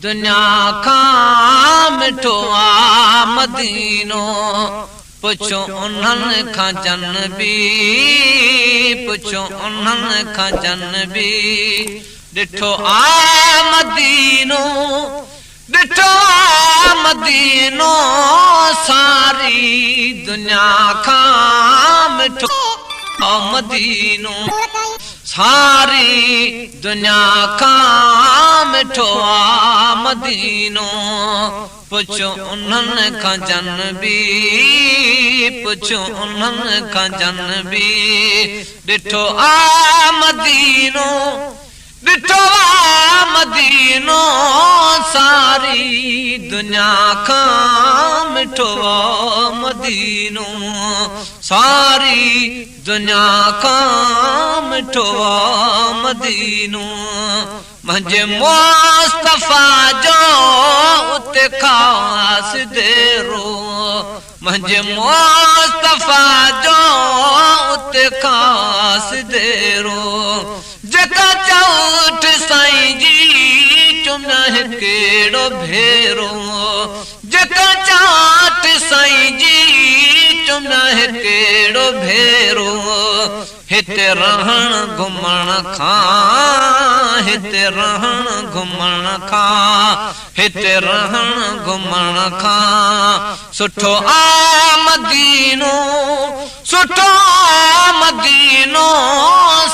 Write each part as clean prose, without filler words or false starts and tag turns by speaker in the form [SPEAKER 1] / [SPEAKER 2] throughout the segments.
[SPEAKER 1] दुनिया खां मिठो आ मदीनो पुछो उन्हनि खां जनबी पुछो उन्हनि खां जनबी ॾिठो आ मदीनो ॾिठो आ मदीनो सारी दुनिया खां मिठो आ मदीनो सारी दुनिया खां मिठो आ मदीनो पुछो उन्हनि खां जनबी पुछो उन्हनि खां जनबी ॾिठो आ मदीनो ॾिठो आ मदीनो सारी दुनिया खां मिठो आ मदीनो सारी दुनिया खां मिठो आ मदीनो मुंहिंजे मुस्तफा जो उते ख़ास देरो मुंहिंजे मुस्तफा जो उते ख़ास देरो जेका चौठ साईं जी चुम्या कहिड़ो भेरो जेका चाट साईं जी चुम्या कहिड़ो भेरो हिते रहण घुमण खां हिते रहण घुमण खां हिते रहण घुमण खां सुठो आ मदीनो सुठो आ मदीनो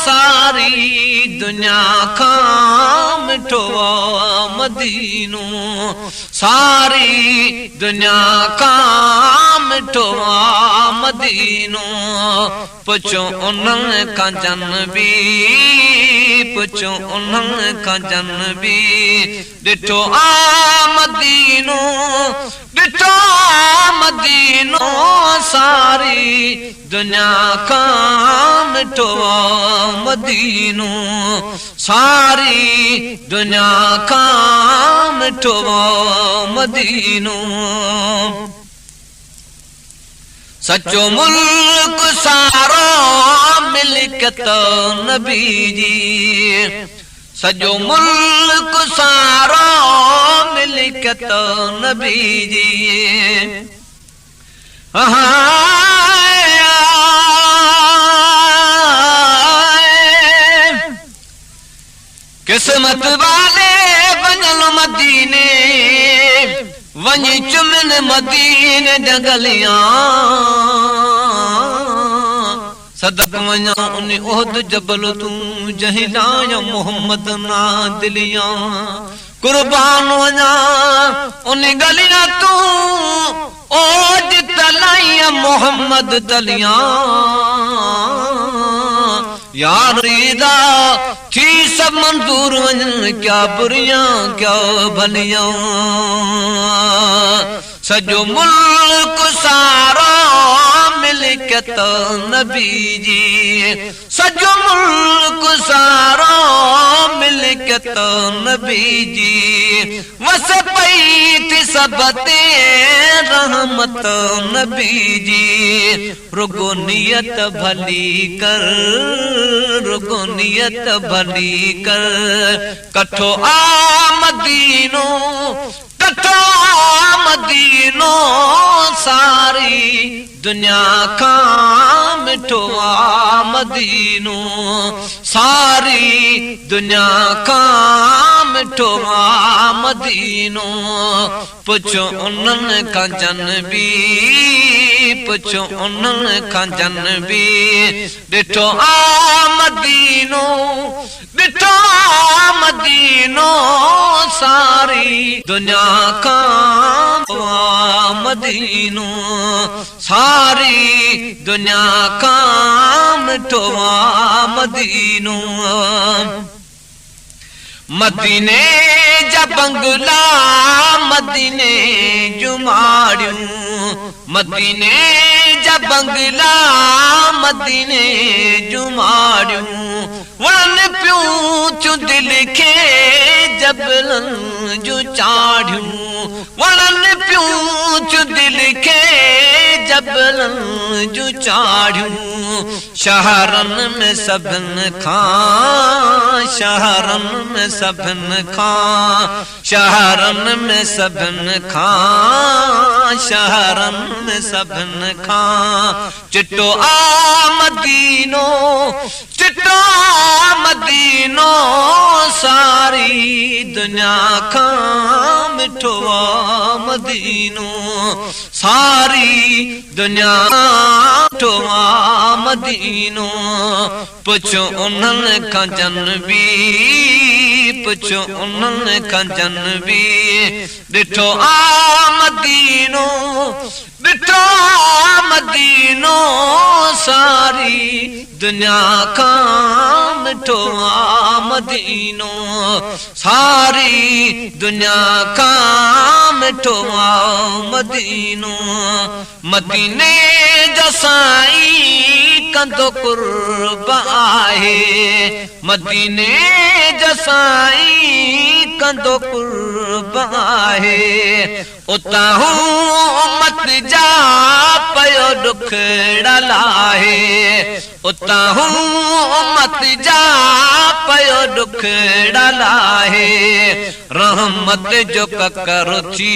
[SPEAKER 1] सारी दुनिया खां मिठो आ मदीनो सारी दुनिया खां मिठो आ मदीनो पुछो उन्हनि खां जनबी पुछो उन्हनि खां जनबी ॾिठो आ मदीनो ॾिठो आ मदीनो सारी दुनिया खां मिठो आ मदीनो सारी दुनिया खां मिठो आ मदीनो सचो मुल्क सारो मिल्कियत नबी जी सजो मुल्क सारो मिल्कियत नबी जी किस्मत वाले वञल मदीने वञी चुमन मदीने जगलियां सदक वञा उन ओहद जबल तूं जहीं लाया मोहम्मद ना दिलियां कुर्बान वञा उन गलियां तूं ओज तलाइया मोहम्मद तलियां यार रीदा थी सब मंजूर वञन क्या बुरियां क्या भलियां सजो मुल्क सारो मिल्कियत नबी जी सजो मुल्क सारो मिल्कियत नबी जी वस पई थी सब ते रहमत नबी जी रुगो नियत भली कर रुगो नियत भली कर कठो आ मदीनो कठो आ मदीनो सारी दुनिया खां मिठो आ मदीनो सारी दुनिया खां मिठो आ मदीनो पुछो उन्हनि खां जनबी पुछो उन्हनि खां जनबी ॾिठो आ मदीनो ॾिठो आ मदीनो सारी दुनिया खां मदीनो सारी दुनिया खां मिठो आ मदीनो मदीने जा बंगला मदीने जुमाड़ियूं मदीने जा बंगला मदीने जुमाड़ियूं वण पियूं चु दिल खे जबलनि जूं चाढ़ियूं वण पियूं चु दिल खे जब जबलन जो चाढ़ियूं शहरन में सबन खां शहरन में सबन खां शहरन में सबन खां शहरन में सबन खां चिट्टो मदीनो चिट्टो मदीनो सारी दुनिया खां मिठो मदीनो सारी दुनिया मिठो मदीनो पुछो उन्हनि खां जनबी पुछो उन्हनि खां जनबी ॾिठो मदीनो ॾिठो मदीनो सारी दुनिया खां मिठो मदीनो सारी दुनिया खां मिठो मदीनो मदीने जा साईं कंदो कुर्ब आहे मदीने जा साईं कंदो कुर्ब आहे उतां उम्मत जा पयो ॾुखड़ा लाहे उतां उम्मत जा पयो ॾुखड़ा लाहे रहमत जो ककर थी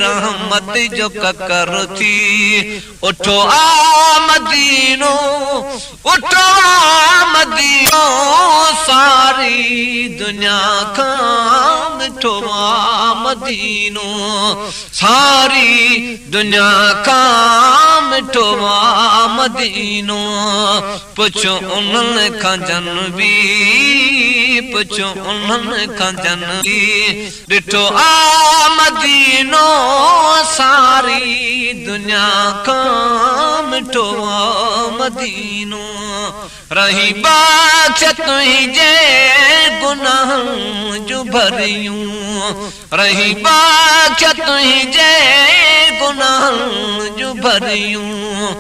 [SPEAKER 1] रहमत जो ककर थी उठो मदीनो उठो मदीनो सारी दुनिया खां मिठो मदीनो सारी दुनिया खां मिठो मदीनो पुछो उन्हनि खां जनबी पुछो उन्हनि खां जनबी ॾिठो मदीनो सारी दुनिया खां मिठो मदीनो रही बाच तुझे गुनाह जो भरियूं रही बाच तुझे गुनाह जो भरियूं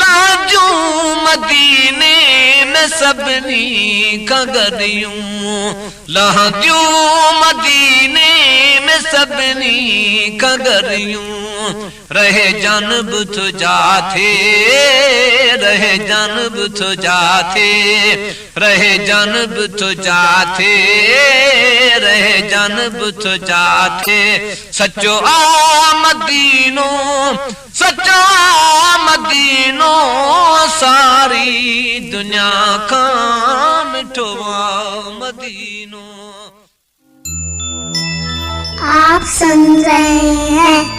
[SPEAKER 1] लाजू मदीने में सबनी कगरियूं लाजू मदीने में सबनी कगरियूं रहे जानब तुझा थे रहे जानब तुझा थे रहे जानब तुझा थे रहे जानब तुझा थे सच्चो मदीनो सच्चो मदीनो सारी दुनिया खां मिठो मदीनो।
[SPEAKER 2] आप सुन रहे हैं